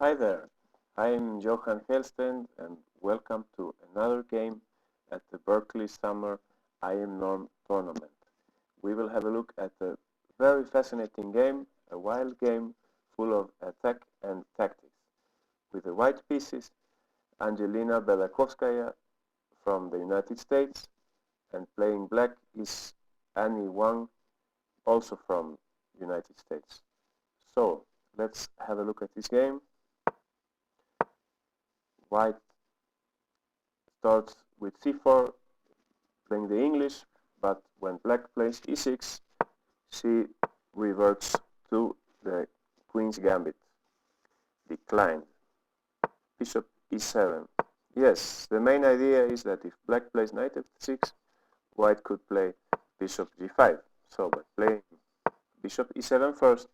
Hi there, I'm Johan Helsten and welcome to another game at the Berkeley Summer IM Norm Tournament. We will have a look at a very fascinating game, a wild game full of attack and tactics. With the white pieces, Angelina Belakovskaya from the United States, and playing black is Annie Wang, also from United States. So, let's have a look at this game. White starts with c4, playing the English, but when black plays e6, she reverts to the Queen's Gambit. Declined. Bishop e7. Yes, the main idea is that if black plays knight f6, white could play bishop g5. So by playing bishop e7 first,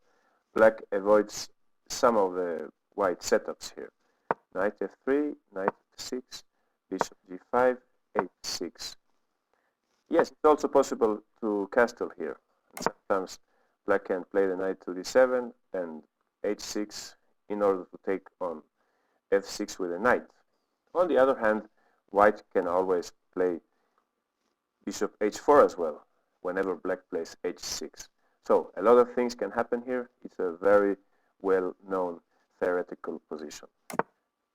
black avoids some of the white setups here. Knight f3, knight f6, bishop g5, h6. Yes, it's also possible to castle here. And sometimes black can play the knight to d7 and h6 in order to take on f6 with a knight. On the other hand, white can always play bishop h4 as well, whenever black plays h6. So a lot of things can happen here. It's a very well-known theoretical position.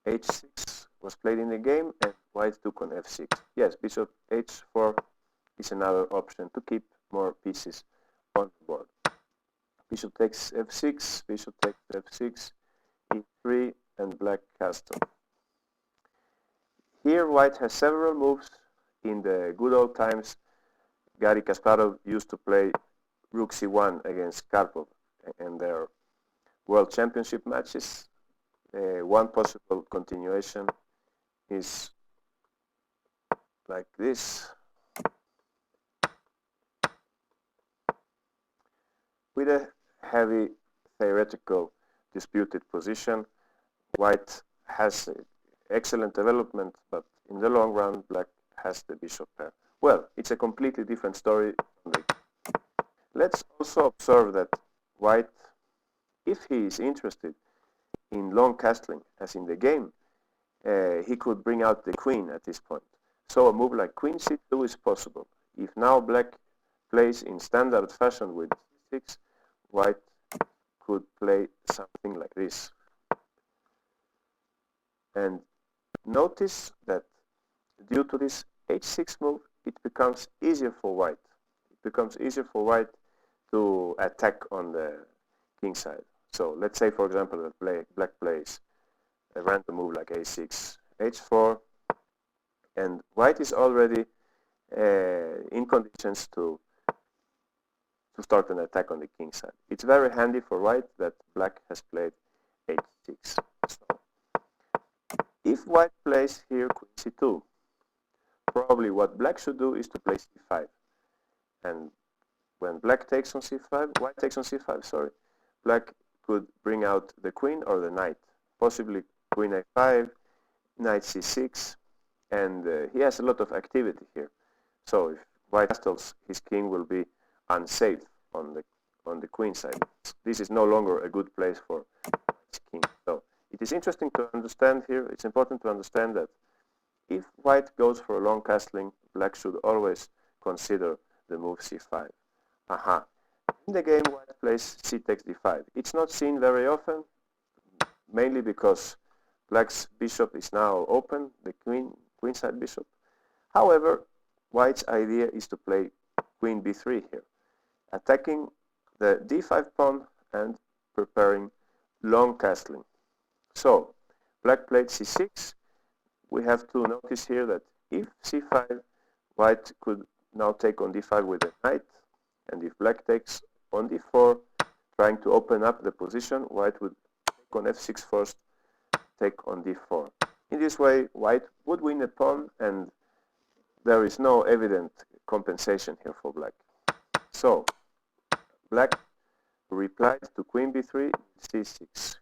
h6 was played in the game and white took on f6. Yes, bishop h4 is another option to keep more pieces on the board. Bishop takes f6, bishop takes f6, e3, and black castle. Here white has several moves. In the good old times, Garry Kasparov used to play rook c1 against Karpov in their World Championship matches. One possible continuation is like this. With a heavy theoretical disputed position, white has excellent development, but in the long run, black has the bishop pair. Well, it's a completely different story. Let's also observe that white, if he is interested in long castling, as in the game, he could bring out the queen at this point. So a move like queen c2 is possible. If now black plays in standard fashion with c6, white could play something like this. And notice that due to this h6 move, it becomes easier for white. It becomes easier for white to attack on the king side. So let's say, for example, that black plays a random move like a6, h4, and white is already in conditions to start an attack on the king side. It's very handy for white that black has played h6. So if white plays here queen c2, probably what black should do is to play c5. And when black takes on c5, white takes on c5, sorry, black could bring out the queen or the knight, possibly queen a5, knight c6, and he has a lot of activity here. So if white castles, his king will be unsafe on the queen side. This is no longer a good place for white's king. So it is interesting to understand here, it's important to understand that if white goes for a long castling, black should always consider the move c5. Aha. In the game, white plays c takes d5. It's not seen very often, mainly because black's bishop is now open, the queenside bishop. However, white's idea is to play queen b3 here, attacking the d5 pawn and preparing long castling. So, black played c6. We have to notice here that if c5, white could now take on d5 with a knight, and if black takes on d4, trying to open up the position, white would take on f6 first, take on d4. In this way, white would win a pawn, and there is no evident compensation here for black. So, black replied to queen b3, c6,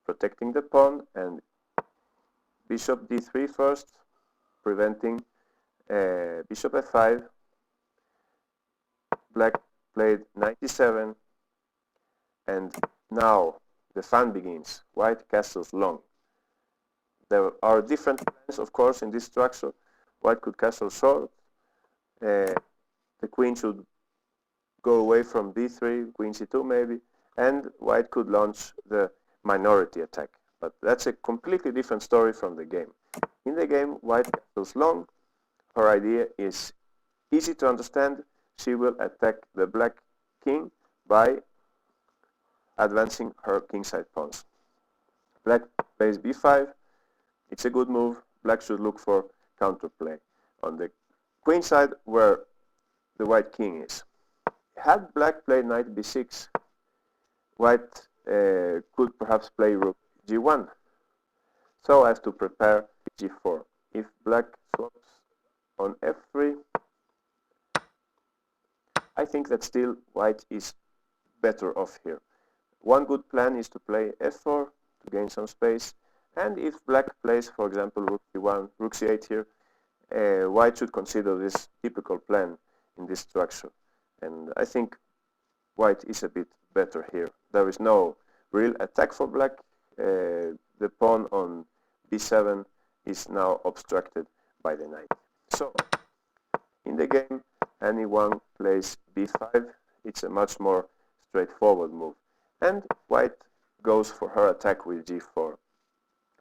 protecting the pawn, and bishop d3 first, preventing bishop f5. Black played knight e7, and now the fun begins. White castles long. There are different plans, of course, in this structure. White could castle short. The queen should go away from b3, queen c2 maybe, and white could launch the minority attack. But that's a completely different story from the game. In the game, white castles long. Her idea is easy to understand. She will attack the black king by advancing her kingside pawns. Black plays b5. It's a good move. Black should look for counterplay on the queen side where the white king is. Had black played knight b6, white could perhaps play rook g1 so as to prepare g4. If black swaps on f3, I think that still white is better off here. One good plan is to play f4 to gain some space, and if black plays, for example, rook c1, rook c8 here, white should consider this typical plan in this structure. And I think white is a bit better here. There is no real attack for black. The pawn on b7 is now obstructed by the knight. So, in the game, anyone plays b5. It's a much more straightforward move. And white goes for her attack with g4.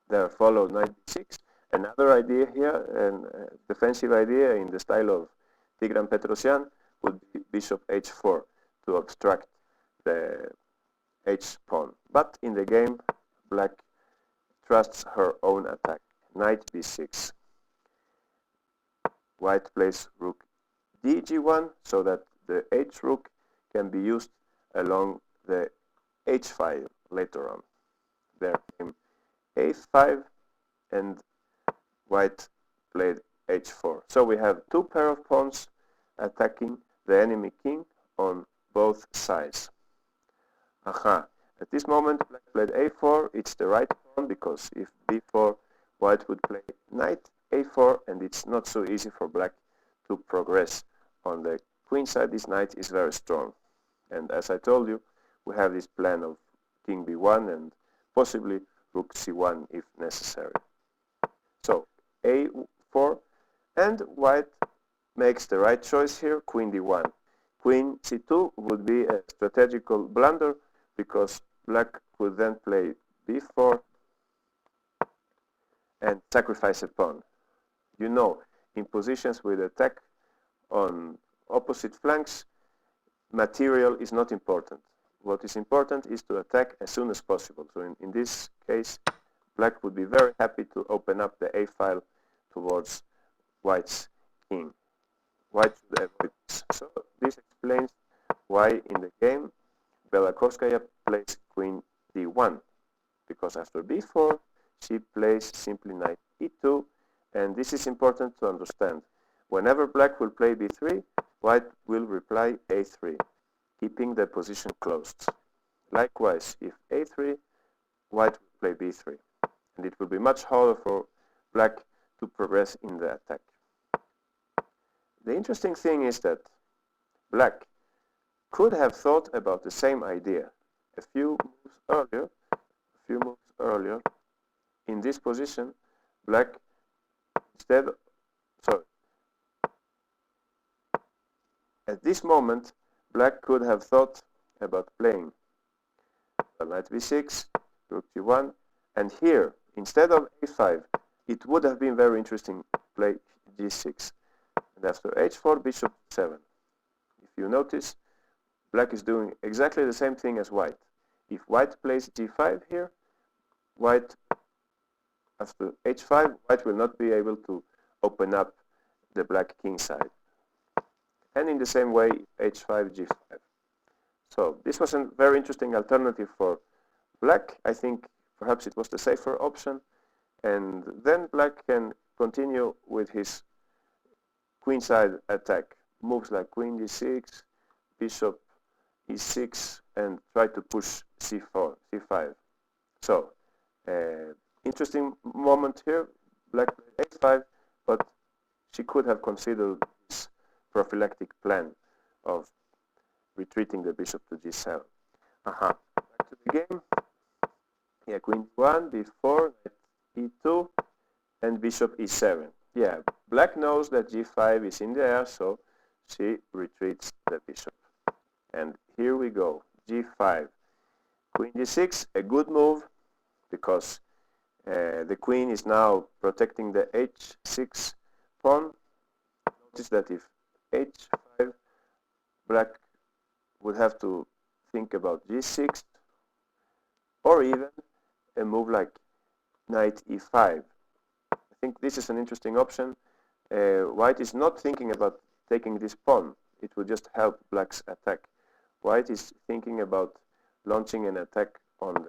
There follows knight b6. Another idea here, a defensive idea in the style of Tigran Petrosyan, would be bishop h4 to obstruct the h pawn. But in the game, black trusts her own attack. Knight b6. White plays rook dg1 so that the h rook can be used along the h file later on. There came a5 and white played h4. So we have two pair of pawns attacking the enemy king on both sides. Aha. At this moment, black played a4. It's the right pawn because if b4, white would play knight a4, and it's not so easy for black to progress. On the queen side, this knight is very strong. And as I told you, we have this plan of king b1 and possibly rook c1 if necessary. So a4, and white makes the right choice here, queen d1. Queen c2 would be a strategical blunder because black could then play b4 and sacrifice a pawn. You know, in positions with attack on opposite flanks, material is not important. What is important is to attack as soon as possible. So in this case, black would be very happy to open up the a file towards white's king. White should avoid this. So this explains why in the game Belakovskaya plays queen d1, because after b4 she plays simply knight e2, and this is important to understand. Whenever black will play b3, white will reply a3, keeping the position closed. Likewise, if a3, white will play b3, and it will be much harder for black to progress in the attack. The interesting thing is that black could have thought about the same idea a few moves earlier. In this position, black at this moment, black could have thought about playing knight b6, rook g1, and here, instead of a5, it would have been very interesting to play g6. And after h4, bishop 7. If you notice, black is doing exactly the same thing as white. If white plays g5 here, white, after h5, white will not be able to open up the black king side. And in the same way, h5, g5. So this was a very interesting alternative for black. I think perhaps it was the safer option. And then black can continue with his queenside attack. Moves like queen d6, bishop e6, and try to push c4, c5. So, interesting moment here. Black played a5, but she could have considered this prophylactic plan of retreating the bishop to g7. Back to the game. Yeah, queen d1, b4, knight e2, and bishop e7. Yeah, black knows that g5 is in the air, so she retreats the bishop. And here we go, g5. Queen d6, a good move, because the queen is now protecting the h6 pawn. Notice that if h5, black would have to think about g6, or even a move like knight e5. I think this is an interesting option. White is not thinking about taking this pawn. It will just help black's attack. White is thinking about launching an attack on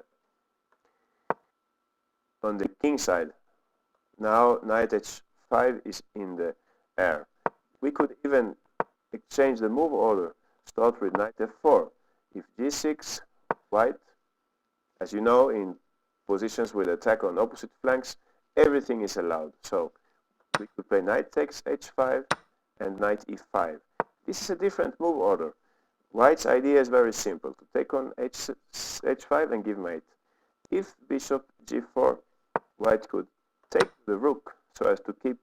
the king side. Now knight h5 is in the air. We could even exchange the move order. Start with knight f4. If g6, white, as you know, in positions with attack on opposite flanks, everything is allowed. So we could play knight takes h5 and knight e5. This is a different move order. White's idea is very simple, to take on h5 and give mate. If bishop g4, white could take the rook so as to keep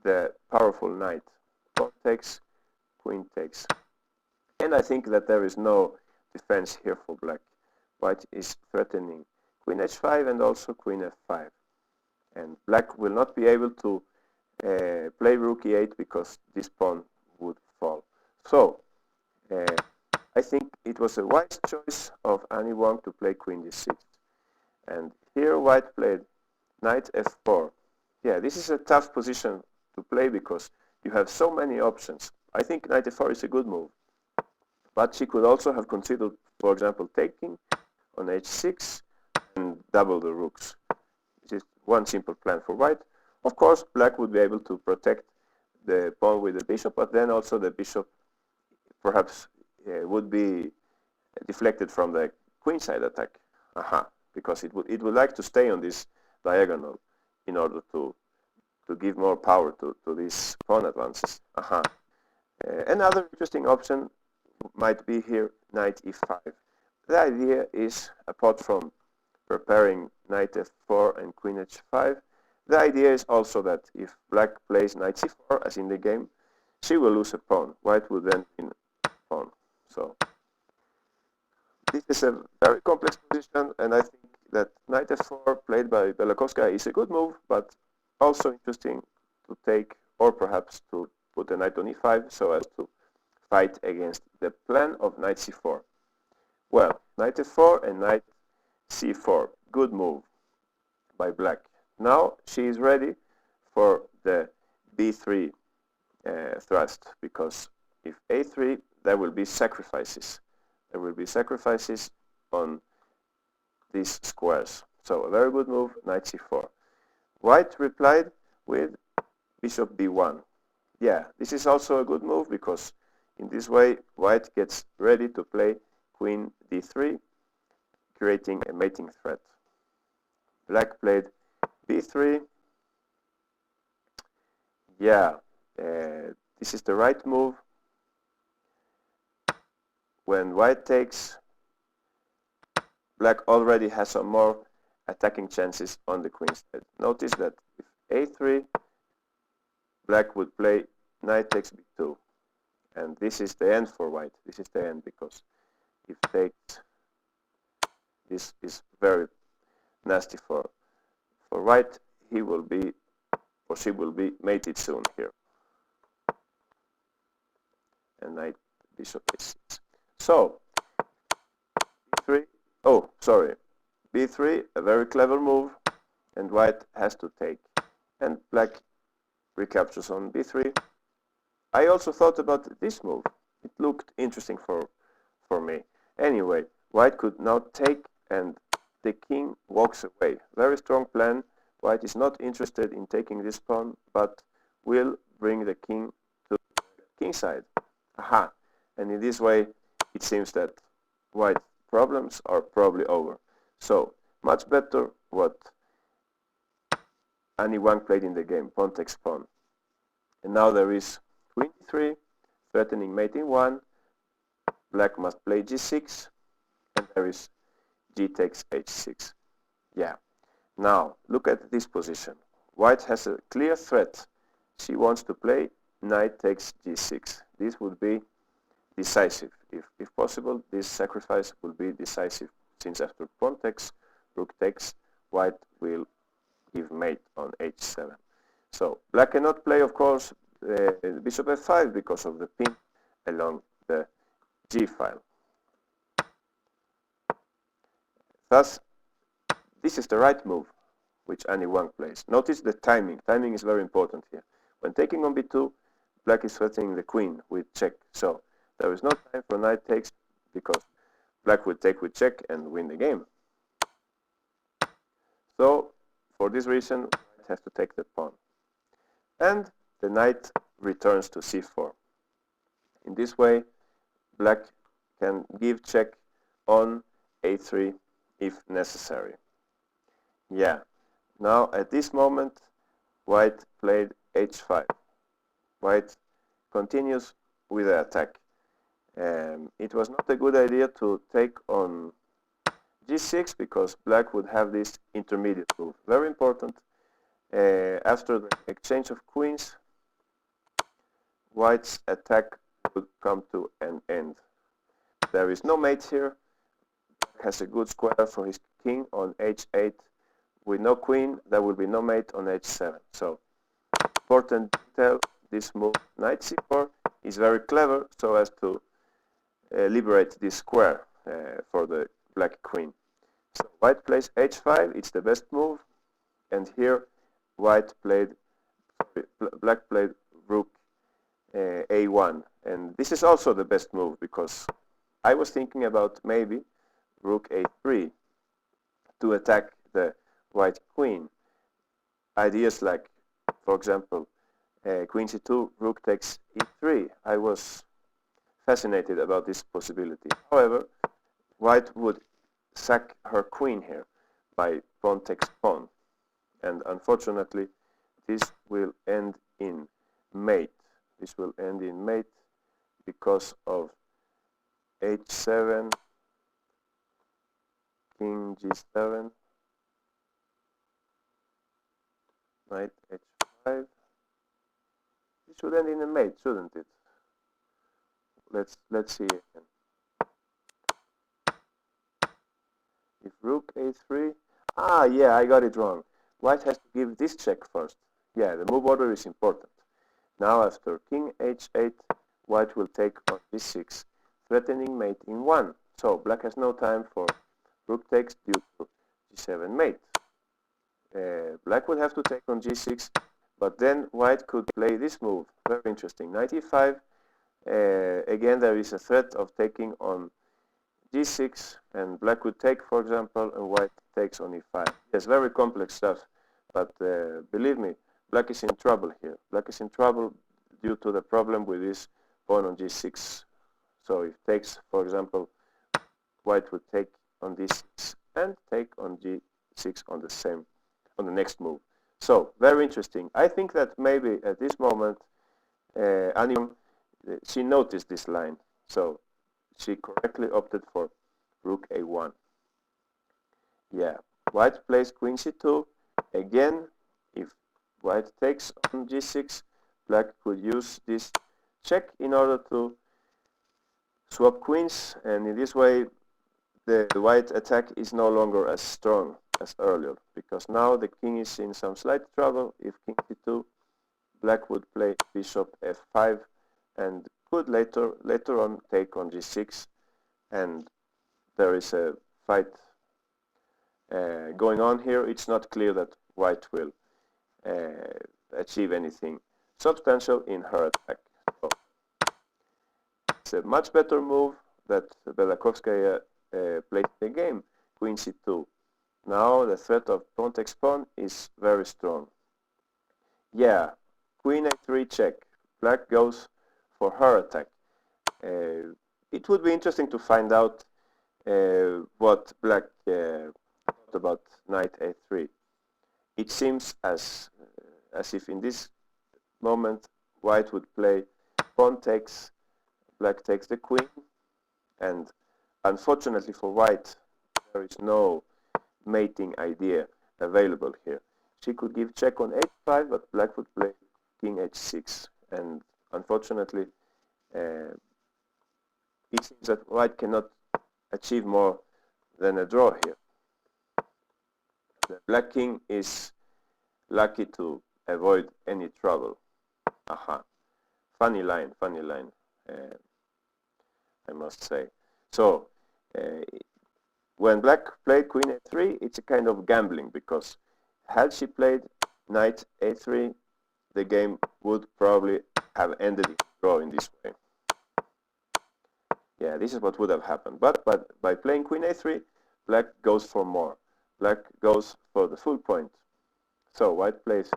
the powerful knight. Pawn takes, queen takes. And I think that there is no defense here for black. White is threatening queen h5 and also queen f5. And black will not be able to play rook e8 because this pawn would fall. So I think it was a wise choice of Annie Wang to play queen d6. And here white played knight f4. Yeah, this is a tough position to play because you have so many options. I think knight f4 is a good move. But she could also have considered, for example, taking on h6 and double the rooks. This is one simple plan for white. Of course, black would be able to protect the pawn with the bishop, but then also the bishop perhaps would be deflected from the queenside attack. Because it would like to stay on this diagonal in order to give more power to these pawn advances. Another interesting option might be here knight e5. The idea is, apart from preparing knight f4 and queen h5, the idea is also that if black plays knight c4, as in the game, she will lose a pawn. White will then win a pawn. So this is a very complex position, and I think that knight f4 played by Belakovskaya is a good move, but also interesting to take, or perhaps to put a knight on e5 so as to fight against the plan of knight c4. Well, knight f4 and knight c4. Good move by black. Now she is ready for the b3 thrust, because if a3, there will be sacrifices. There will be sacrifices on these squares. So a very good move, knight c4. White replied with bishop b1. Yeah, this is also a good move because in this way white gets ready to play queen d3, creating a mating threat. Black played b3. Yeah, this is the right move. When white takes, black already has some more attacking chances on the queen side. Notice that if a3, black would play knight takes b2. And this is the end for white. This is the end, because if takes, this is very nasty for white. He will be, or she will be mated soon here. And knight bishop a6. So b3, oh sorry, b3, a very clever move, and white has to take, and black recaptures on b3. I also thought about this move. It looked interesting for me. Anyway, white could now take, and the king walks away. Very strong plan. White is not interested in taking this pawn, but will bring the king to the king side. And in this way, it seems that white's problems are probably over. So, much better what Annie Wang played in the game, pawn takes pawn. And now there is queen d3, threatening mate in 1. Black must play g6, and there is g takes h6. Yeah. Now, look at this position. White has a clear threat. She wants to play knight takes g6. This would be decisive. If possible, this sacrifice will be decisive, since after pawn takes, rook takes, white will give mate on h7. So black cannot play, of course, bishop f5 because of the pin along the g file. Thus, this is the right move which Annie Wang plays. Notice the timing. Timing is very important here. When taking on b2, black is threatening the queen with check. So there is no time for knight takes because black will take with check and win the game. So for this reason, white has to take the pawn. And the knight returns to c4. In this way, black can give check on a3 if necessary. Yeah. Now at this moment, white played h5. White continues with the attack. It was not a good idea to take on g6 because black would have this intermediate move. Very important. After the exchange of queens, white's attack would come to an end. There is no mate here. Black has a good square for his king on h8. With no queen, there will be no mate on h7. So, important detail, this move, knight c4, is very clever so as to liberate this square for the black queen. So, white plays h5, it's the best move, and here black played rook a1, and this is also the best move because I was thinking about maybe rook a3 to attack the white queen. Ideas like, for example, queen c2, rook takes e3. I was fascinated about this possibility. However, white would sack her queen here by pawn takes pawn. And unfortunately, this will end in mate. This will end in mate because of h7, king g7, knight h5. It should end in a mate, shouldn't it? Let's see again. If rook a3, yeah, I got it wrong. White has to give this check first. Yeah, the move order is important. Now after king h8, white will take on g6, threatening mate in 1. So black has no time for rook takes due to g7 mate. Black would have to take on g6, but then white could play this move. Very interesting. Knight e5. Again, there is a threat of taking on g6, and black would take, for example, and white takes on e5. Yes, very complex stuff, but believe me, black is in trouble here. Black is in trouble due to the problem with this pawn on g6. So if takes, for example, white would take on d6 and take on g6 on the next move. So very interesting. I think that maybe at this moment, Annie, she noticed this line, so she correctly opted for rook a1. Yeah, white plays queen c2. Again, if white takes on g6, black could use this check in order to swap queens, and in this way the white attack is no longer as strong as earlier, because now the king is in some slight trouble. If king c2, black would play bishop f5 and could later on take on g6, and there is a fight going on here. It's not clear that white will achieve anything substantial in her attack. So it's a much better move that Belakovskaya played in the game, queen c2. Now the threat of pawn takes pawn is very strong. Yeah, queen a3 check. Black goes for her attack. It would be interesting to find out what black thought about knight a3. It seems as if in this moment white would play pawn takes, black takes the queen, and unfortunately for white there is no mating idea available here. She could give check on h5, but black would play king h6, and unfortunately it seems that white cannot achieve more than a draw here. The black king is lucky to avoid any trouble. Aha, funny line, I must say. So when black played queen a3, it's a kind of gambling, because had she played knight a3, the game would probably have ended in draw in this way. Yeah, this is what would have happened. But by playing queen a3, black goes for more. Black goes for the full point. So white plays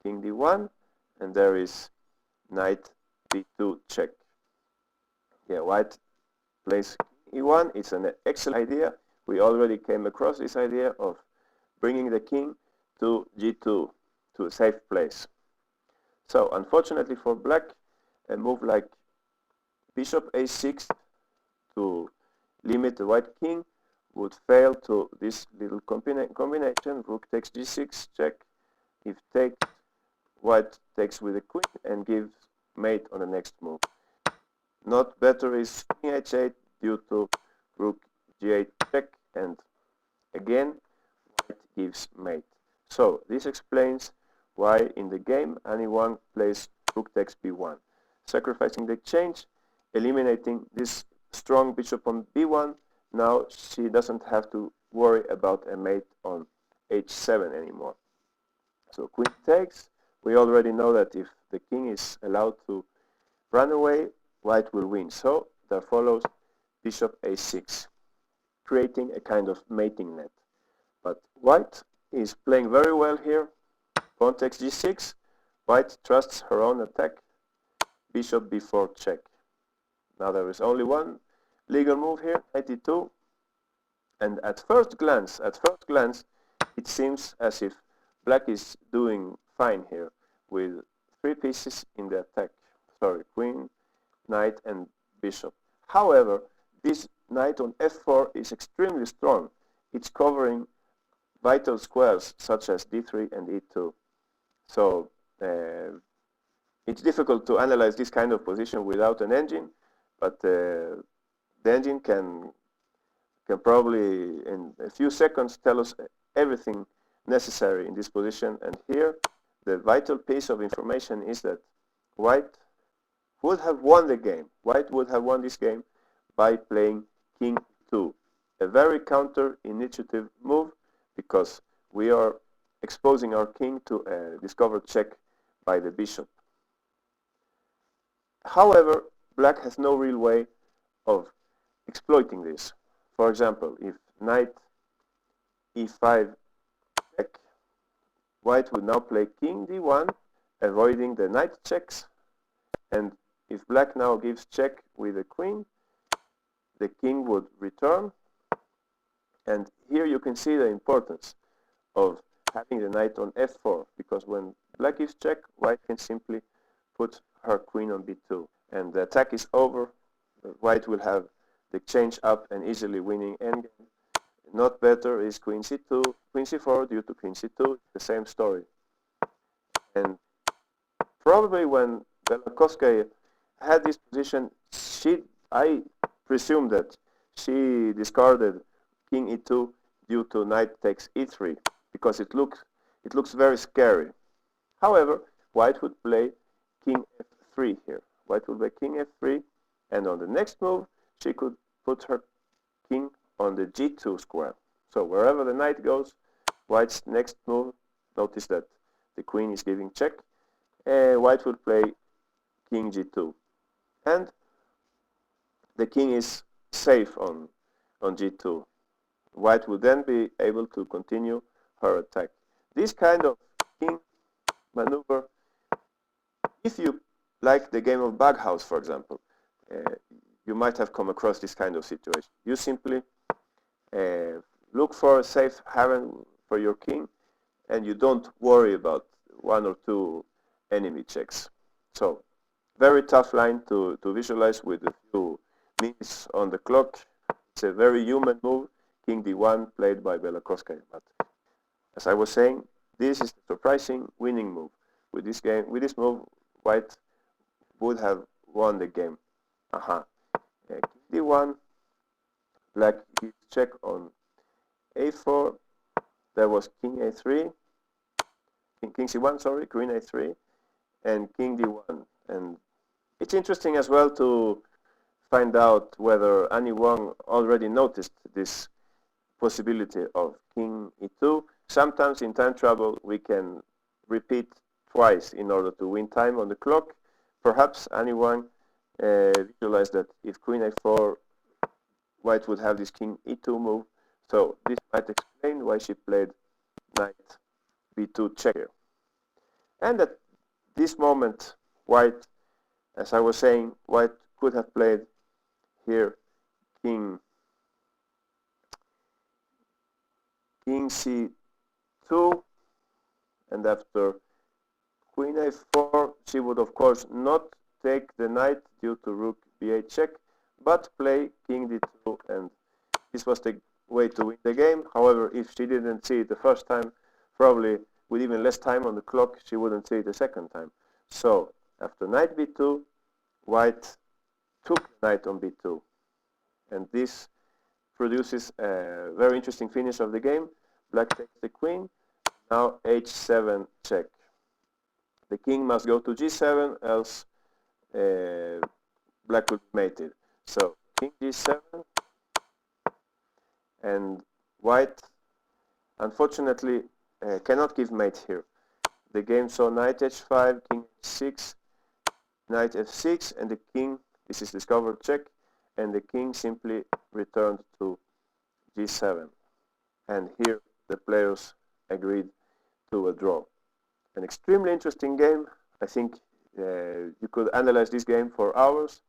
king d1, and there is knight d2 check. Yeah, white plays king e1. It's an excellent idea. We already came across this idea of bringing the king to g2, to a safe place. So unfortunately for black, a move like bishop a6 to limit the white king would fail to this little combination. Rook takes g6, check. If takes, white takes with the queen and gives mate on the next move. Not better is king h8 due to rook g8 check, and again white gives mate. So this explains why in the game anyone plays rook takes b1, sacrificing the exchange, eliminating this strong bishop on b1. Now she doesn't have to worry about a mate on h7 anymore. So queen takes. We already know that if the king is allowed to run away, white will win. So there follows bishop a6, creating a kind of mating net. But white is playing very well here. Pawn takes g6. White trusts her own attack. Bishop b4 check. Now there is only one legal move here, knight e2. And at first glance, it seems as if black is doing fine here with three pieces in the attack. Sorry, queen, knight, and bishop. However, this knight on f4 is extremely strong. It's covering vital squares such as d3 and e2. So it's difficult to analyze this kind of position without an engine, but the engine can probably in a few seconds tell us everything necessary in this position. And here the vital piece of information is that white would have won the game. White would have won this game by playing king 2, a very counter-initiative move, because we are exposing our king to a discovered check by the bishop. However, black has no real way of exploiting this. For example, if knight e5 check, white would now play king d1, avoiding the knight checks, and if black now gives check with the queen, the king would return. And here you can see the importance of having the knight on f4, because when black gives check, white can simply put her queen on b2, and the attack is over. White will have the exchange up and easily winning endgame. Not better is queen c2, queen c4 due to queen c2, the same story. And probably when Belakovskaya had this position, I presume that she discarded king e2 due to knight takes e3, because it looks very scary. However, white would play king f3 here. White would play king f3, and on the next move she could put her king on the g2 square. So wherever the knight goes, white's next move, notice that the queen is giving check, white would play king g2, and the king is safe on g2. White would then be able to continue her attack. This kind of king maneuver, if you like the game of Baghouse, for example, you might have come across this kind of situation. You simply look for a safe haven for your king, and you don't worry about one or two enemy checks. So, very tough line to visualize with a few minutes on the clock. It's a very human move. king d1 played by Belokowskaja. But as I was saying, this is the surprising winning move. With this game, with this move, white would have won the game. King d1, black gives check on a4. There was king a3, king c1, sorry, queen a3, and king d1. And it's interesting as well to find out whether anyone already noticed this possibility of king e2. Sometimes in time travel we can repeat twice in order to win time on the clock. Perhaps anyone visualized that if queen a4, white would have this king e2 move. So this might explain why she played knight b2 check here. And at this moment, white, as I was saying, white could have played here king c2, and after queen a4, she would of course not take the knight due to rook b8 check, but play king d2, and this was the way to win the game. However, if she didn't see it the first time, probably with even less time on the clock, she wouldn't see it the second time. So after knight b2, white took knight on b2, and this produces a very interesting finish of the game. Black takes the queen. Now h7 check. The king must go to g7, else black will be mated. So king g7, and white unfortunately cannot give mate here. The game saw knight h5, king h6, knight f6, and the king, this is discovered check, and the king simply returned to g7. And here the players agreed to a draw. An extremely interesting game. I think you could analyze this game for hours.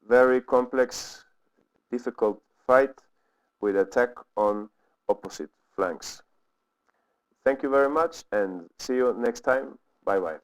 Very complex, difficult fight with attack on opposite flanks. Thank you very much and see you next time. Bye bye.